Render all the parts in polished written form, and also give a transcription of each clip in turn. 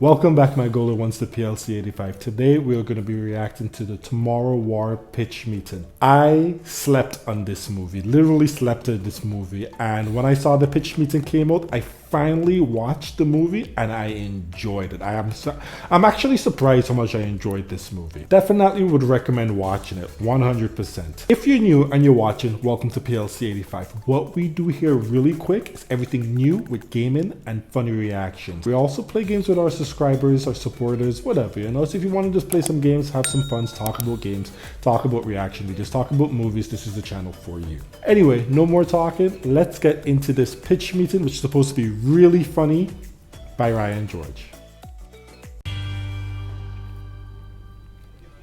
Welcome back, my Goaler Ones to PLC 85. Today we are going to be reacting to the Tomorrow War pitch meeting. I slept on this movie, literally slept on this movie, and when I saw the pitch meeting came out, I finally watched the movie and I enjoyed it. I'm actually surprised how much I enjoyed this movie. Definitely would recommend watching it, 100%. If you're new and you're watching, welcome to PLC 85. What we do here really quick is everything new with gaming and funny reactions. We also play games with our subscribers, our supporters, whatever, you know. So if you want to just play some games, have some fun, talk about games, talk about reaction videos, talk about movies, this is the channel for you. Anyway, no more talking. Let's get into this pitch meeting, which is supposed to be really funny, by Ryan George.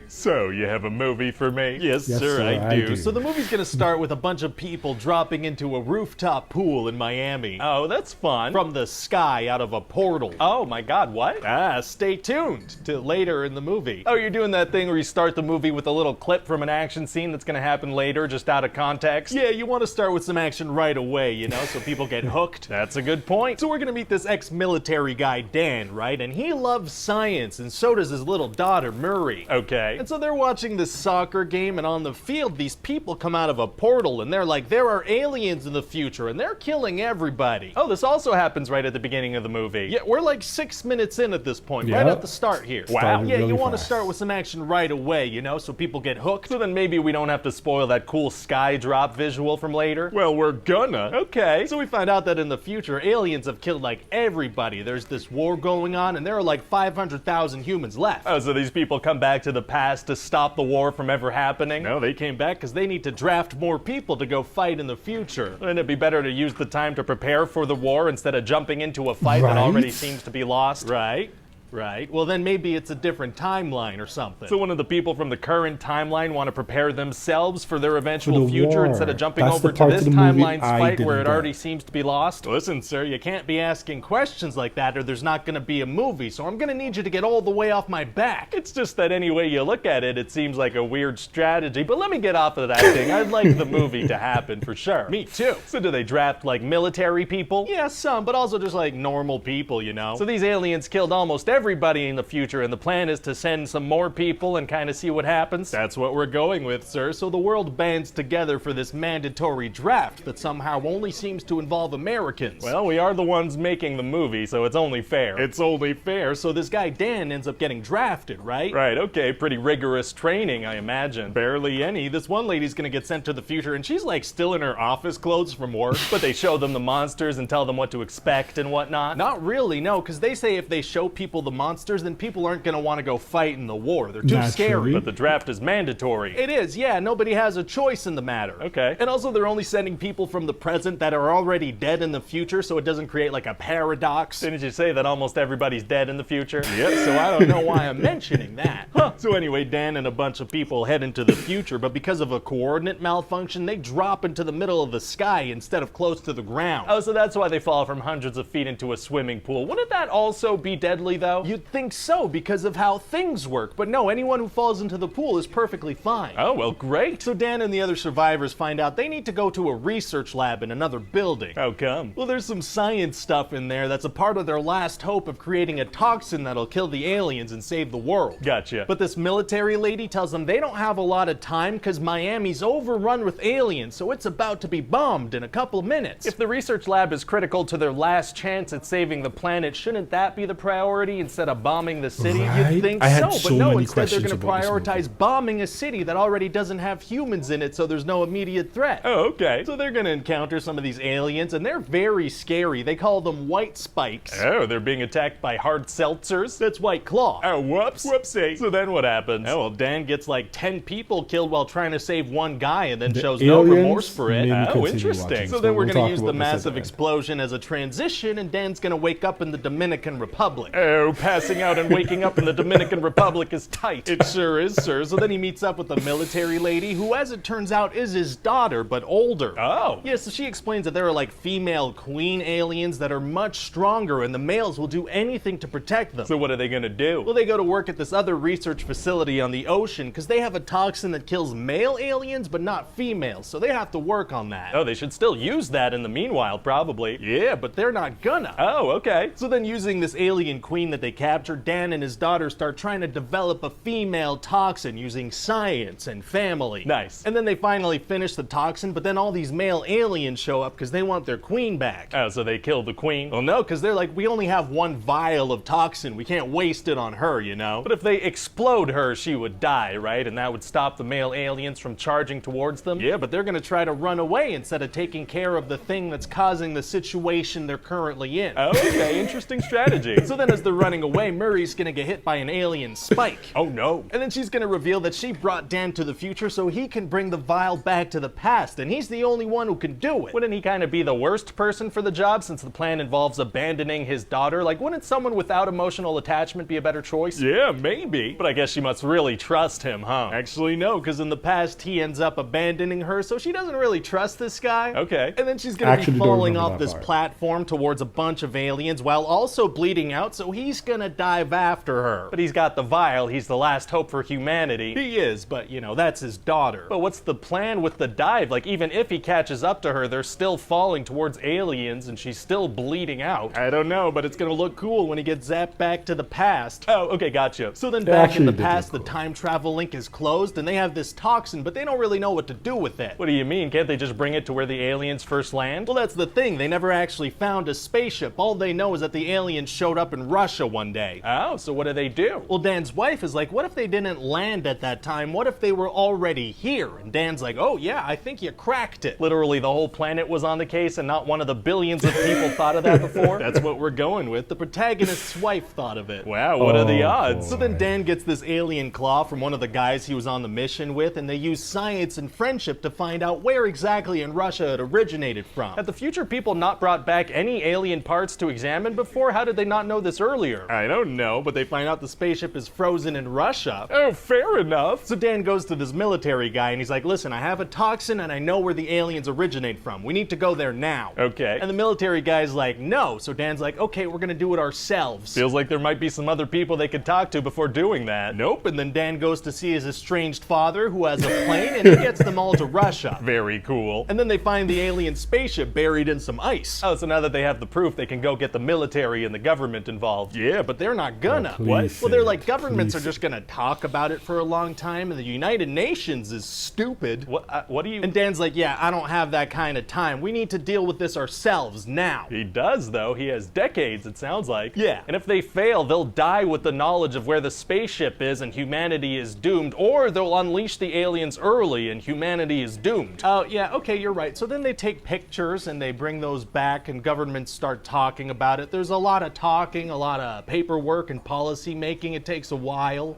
So, you have a movie for me? Yes, sir, I do. So the movie's gonna start with a bunch of people dropping into a rooftop pool in Miami. Oh, that's fun. From the sky out of a portal. Oh my god, what? Stay tuned to later in the movie. Oh, you're doing that thing where you start the movie with a little clip from an action scene that's gonna happen later, just out of context? Yeah, you wanna start with some action right away, you know, so people get hooked. That's a good point. So we're gonna meet this ex-military guy, Dan, right? And he loves science, and so does his little daughter, Murray. Okay. And so they're watching this soccer game, and on the field, these people come out of a portal, and they're like, there are aliens in the future, and they're killing everybody. Oh, this also happens right at the beginning of the movie. Yeah, we're like 6 minutes in at this point, right at the start here. Wow. Yeah, you want to start with some action right away, you know, so people get hooked. So then maybe we don't have to spoil that cool sky drop visual from later. Well, we're gonna. Okay. So we find out that in the future, aliens have killed like everybody. There's this war going on, and there are like 500,000 humans left. Oh, so these people come back to the past to stop the war from ever happening? No, they came back because they need to draft more people to go fight in the future. Wouldn't it be better to use the time to prepare for the war instead of jumping into a fight that already seems to be lost? Right. Right. Well, then maybe it's a different timeline or something. So one of the people from the current timeline want to prepare themselves for their eventual future instead of jumping over to this timeline's fight where it already seems to be lost? Listen, sir, you can't be asking questions like that or there's not going to be a movie, so I'm going to need you to get all the way off my back. It's just that any way you look at it, it seems like a weird strategy, but let me get off of that thing. I'd like the movie to happen for sure. Me too. So do they draft like military people? Yeah, some, but also just like normal people, you know? So these aliens killed almost everybody in the future, and the plan is to send some more people and kind of see what happens. That's what we're going with, sir. So the world bands together for this mandatory draft that somehow only seems to involve Americans. Well, we are the ones making the movie, so it's only fair. It's only fair. So this guy Dan ends up getting drafted, right? Right, okay. Pretty rigorous training, I imagine. Barely any. This one lady's gonna get sent to the future, and she's like still in her office clothes from work, but they show them the monsters and tell them what to expect and whatnot. Not really, no, because they say if they show people the monsters, then people aren't going to want to go fight in the war. They're too scary. But the draft is mandatory. It is, yeah. Nobody has a choice in the matter. Okay. And also they're only sending people from the present that are already dead in the future, so it doesn't create like a paradox. Didn't you say that almost everybody's dead in the future? Yep. So I don't know why I'm mentioning that. Huh. So anyway, Dan and a bunch of people head into the future, but because of a coordinate malfunction, they drop into the middle of the sky instead of close to the ground. Oh, so that's why they fall from hundreds of feet into a swimming pool. Wouldn't that also be deadly though? You'd think so, because of how things work. But no, anyone who falls into the pool is perfectly fine. Oh, well, great. So Dan and the other survivors find out they need to go to a research lab in another building. How come? Well, there's some science stuff in there that's a part of their last hope of creating a toxin that'll kill the aliens and save the world. Gotcha. But this military lady tells them they don't have a lot of time because Miami's overrun with aliens, so it's about to be bombed in a couple minutes. If the research lab is critical to their last chance at saving the planet, shouldn't that be the priority instead of bombing the city? Right? You'd think I had so, but no, instead they're going to prioritize bombing a city that already doesn't have humans in it, so there's no immediate threat. Oh, okay. So they're going to encounter some of these aliens, and they're very scary. They call them white spikes. Oh, they're being attacked by hard seltzers? That's White Claw. Oh, whoops. Whoopsie. So then what happens? Oh, well, Dan gets like 10 people killed while trying to save one guy and then shows no remorse for it. Oh, interesting. So then we're going to use the massive explosion as a transition, and Dan's going to wake up in the Dominican Republic. Oh, passing out and waking up in the Dominican Republic is tight. It sure is, sir. So then he meets up with a military lady who, as it turns out, is his daughter, but older. Oh. Yeah, so she explains that there are like female queen aliens that are much stronger, and the males will do anything to protect them. So what are they gonna do? Well, they go to work at this other research facility on the ocean because they have a toxin that kills male aliens, but not females, so they have to work on that. Oh, they should still use that in the meanwhile, probably. Yeah, but they're not gonna. Oh, okay. So then using this alien queen that they capture, Dan and his daughter start trying to develop a female toxin using science and family. Nice. And then they finally finish the toxin, but then all these male aliens show up because they want their queen back. Oh, so they killed the queen? Well, no, because they're like, we only have one vial of toxin. We can't waste it on her, you know? But if they explode her, she would die, right? And that would stop the male aliens from charging towards them? Yeah, but they're gonna try to run away instead of taking care of the thing that's causing the situation they're currently in. Oh, okay, interesting strategy. So then as they're running away, Murray's gonna get hit by an alien spike. Oh no. And then she's gonna reveal that she brought Dan to the future so he can bring the vial back to the past, and he's the only one who can do it. Wouldn't he kind of be the worst person for the job since the plan involves abandoning his daughter? Like, wouldn't someone without emotional attachment be a better choice? Yeah, maybe. But I guess she must really trust him, huh? Actually, no, because in the past he ends up abandoning her, so she doesn't really trust this guy. Okay. And then she's gonna be falling off this platform towards a bunch of aliens while also bleeding out, so he's gonna dive after her. But he's got the vial, he's the last hope for humanity. He is, but you know, that's his daughter. But what's the plan with the dive? Like, even if he catches up to her, they're still falling towards aliens and she's still bleeding out. I don't know, but it's gonna look cool when he gets zapped back to the past. Oh, okay, gotcha. So then back in the past, the time travel link is closed and they have this toxin, but they don't really know what to do with it. What do you mean? Can't they just bring it to where the aliens first land? Well, that's the thing. They never actually found a spaceship. All they know is that the aliens showed up in Russia one day. Oh, so what do? Well, Dan's wife is like, what if they didn't land at that time? What if they were already here? And Dan's like, oh yeah, I think you cracked it. Literally the whole planet was on the case and not one of the billions of people thought of that before? That's what we're going with. The protagonist's wife thought of it. Wow, what are the odds? So then Dan gets this alien claw from one of the guys he was on the mission with, and they use science and friendship to find out where exactly in Russia it originated from. Have the future people not brought back any alien parts to examine before? How did they not know this earlier? I don't know, but they find out the spaceship is frozen in Russia. Oh, fair enough. So Dan goes to this military guy and he's like, listen, I have a toxin and I know where the aliens originate from. We need to go there now. Okay. And the military guy's like, no. So Dan's like, okay, we're gonna do it ourselves. Feels like there might be some other people they could talk to before doing that. Nope. And then Dan goes to see his estranged father who has a plane and he gets them all to Russia. Very cool. And then they find the alien spaceship buried in some ice. Oh, so now that they have the proof, they can go get the military and the government involved. Yeah, but they're not gonna. Oh, what? Well, they're like, governments are just gonna talk about it for a long time, and the United Nations is stupid. What do you... And Dan's like, yeah, I don't have that kind of time. We need to deal with this ourselves now. He does, though. He has decades, it sounds like. Yeah. And if they fail, they'll die with the knowledge of where the spaceship is and humanity is doomed, or they'll unleash the aliens early and humanity is doomed. Oh, yeah, okay, you're right. So then they take pictures and they bring those back and governments start talking about it. There's a lot of talking, a lot of paperwork and policy making. It takes a while.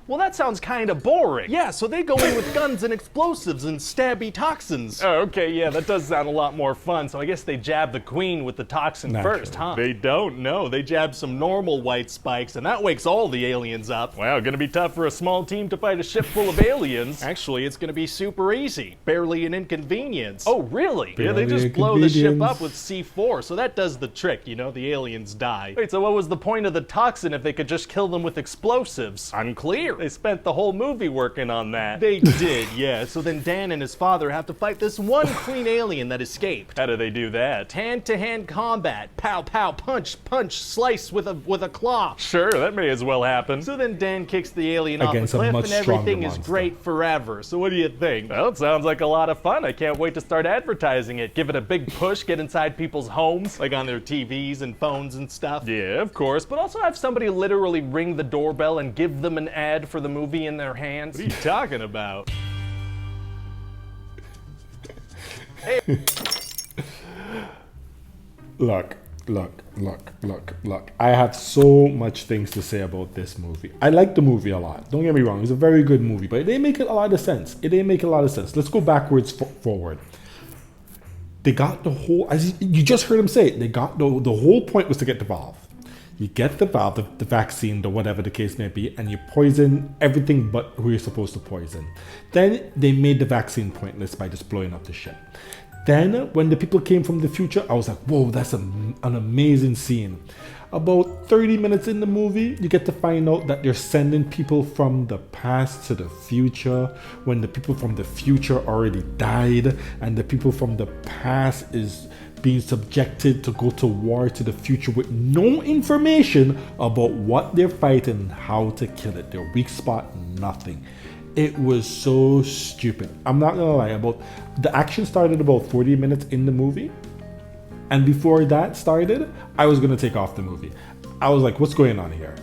Well, that sounds kind of boring. Yeah, so they go in with guns and explosives and stabby toxins. Oh, okay, yeah, that does sound a lot more fun. So I guess they jab the queen with the toxin first, huh? They don't, no. They jab some normal white spikes, and that wakes all the aliens up. Wow, gonna be tough for a small team to fight a ship full of aliens. Actually, it's gonna be super easy. Barely an inconvenience. Oh, really? Yeah, they just blow the ship up with C4, so that does the trick, you know, the aliens die. Wait, so what was the point of the toxin if they could just kill them with explosives? Unclear. They spent the whole movie working on that. They did, yeah. So then Dan and his father have to fight this one queen alien that escaped. How do they do that? Hand-to-hand combat. Pow, pow, punch, punch, slice with a claw. Sure, that may as well happen. So then Dan kicks the alien off the cliff and everything is great forever. So what do you think? Well, it sounds like a lot of fun. I can't wait to start advertising it. Give it a big push, get inside people's homes, like on their TVs and phones and stuff. Yeah, of course, but also have somebody literally ring the doorbell and give them an ad for the movie in their hands. What are you talking about? Look. I have so much things to say about this movie. I like the movie a lot. Don't get me wrong. It's a very good movie, but it didn't make a lot of sense. Let's go backwards forward. They got the whole, as you just heard him say it, they got the whole point was to get the valve. You get the valve, the vaccine, the whatever the case may be, and you poison everything but who you're supposed to poison. Then they made the vaccine pointless by just blowing up the ship. Then when the people came from the future, I was like, whoa, that's an amazing scene. About 30 minutes in the movie, you get to find out that they're sending people from the past to the future when the people from the future already died, and the people from the past is being subjected to go to war to the future with no information about what they're fighting and how to kill it. Their weak spot, nothing. It was so stupid. I'm not gonna lie, about the action started about 40 minutes in the movie. And before that started, I was gonna take off the movie. I was like, what's going on here?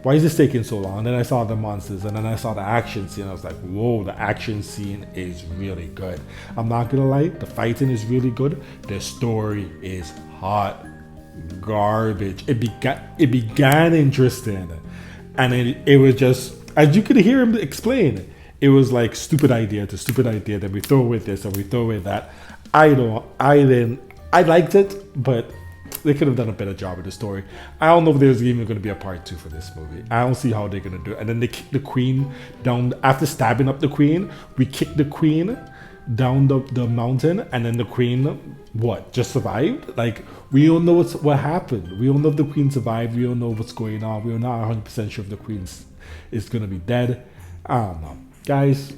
Why is this taking so long? And then I saw the monsters and then I saw the action scene. I was like, whoa, the action scene is really good. I'm not gonna lie, the fighting is really good. The story is hot garbage. It began interesting. And it was just, as you could hear him explain, it was like stupid idea to stupid idea. Then we throw away this and we throw away that. I liked it, but they could have done a better job with the story. I don't know if there's even going to be a part 2 for this movie. I don't see how they're going to do it. And then they kick the queen down. After stabbing up the queen, we kick the queen down the mountain, and then the queen, what, just survived? Like, we don't know what happened. We don't know if the queen survived. We don't know what's going on. We're not 100% sure if the queen is going to be dead. I don't know. Guys,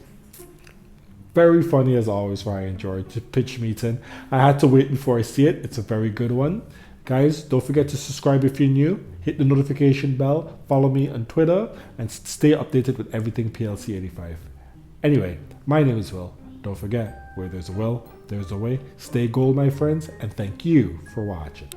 very funny as always. Ryan George, Pitch Meeting. I had to wait before I see it. It's a very good one. Guys, don't forget to subscribe if you're new. Hit the notification bell. Follow me on Twitter and stay updated with everything PLC 85. Anyway, my name is Will. Don't forget, where there's a will, there's a way. Stay gold, my friends, and thank you for watching.